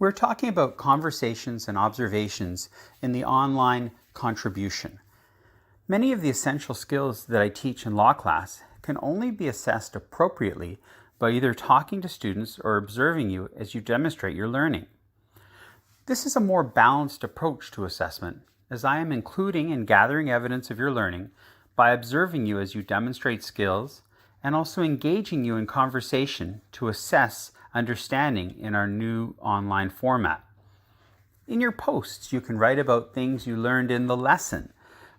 We're talking about conversations and observations in the online contribution. Many of the essential skills that I teach in law class can only be assessed appropriately by either talking to students or observing you as you demonstrate your learning. This is a more balanced approach to assessment, as I am including and gathering evidence of your learning by observing you as you demonstrate skills and also engaging you in conversation to assess understanding in our new online format. In your posts, you can write about things you learned in the lesson,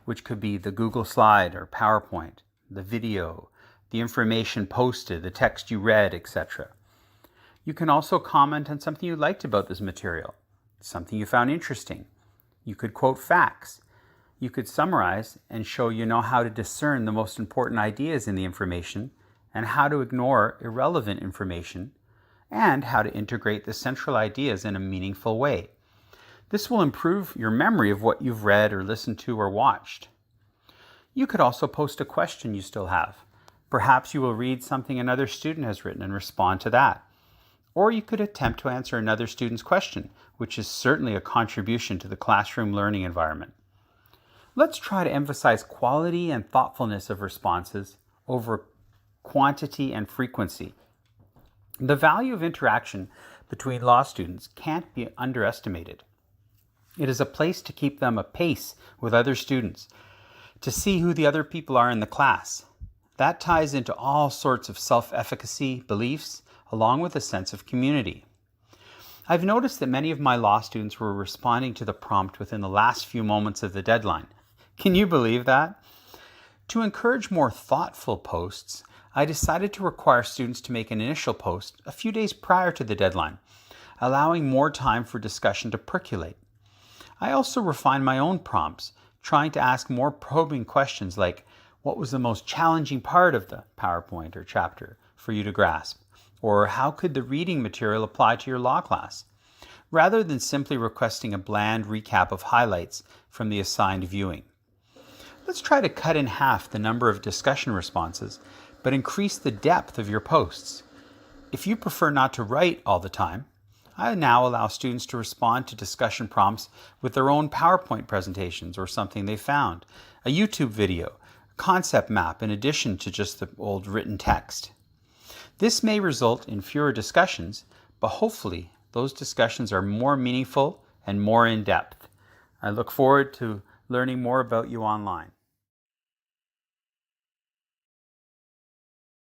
which could be the Google slide or PowerPoint, the video, the information posted, the text you read, etc. You can also comment on something you liked about this material, something you found interesting. You could quote facts. You could summarize and show you know how to discern the most important ideas in the information and how to ignore irrelevant information, and how to integrate the central ideas in a meaningful way. This will improve your memory of what you've read or listened to or watched. You could also post a question you still have. Perhaps you will read something another student has written and respond to that. Or you could attempt to answer another student's question, which is certainly a contribution to the classroom learning environment. Let's try to emphasize quality and thoughtfulness of responses over quantity and frequency. The value of interaction between law students can't be underestimated. It is a place to keep them apace with other students, to see who the other people are in the class. That ties into all sorts of self-efficacy beliefs, along with a sense of community. I've noticed that many of my law students were responding to the prompt within the last few moments of the deadline. Can you believe that? To encourage more thoughtful posts, I decided to require students to make an initial post a few days prior to the deadline, allowing more time for discussion to percolate. I also refined my own prompts, trying to ask more probing questions like, what was the most challenging part of the PowerPoint or chapter for you to grasp? Or how could the reading material apply to your law class? Rather than simply requesting a bland recap of highlights from the assigned viewing. Let's try to cut in half the number of discussion responses, but increase the depth of your posts. If you prefer not to write all the time, I now allow students to respond to discussion prompts with their own PowerPoint presentations or something they found, a YouTube video, a concept map in addition to just the old written text. This may result in fewer discussions, but hopefully those discussions are more meaningful and more in-depth. I look forward to learning more about you online.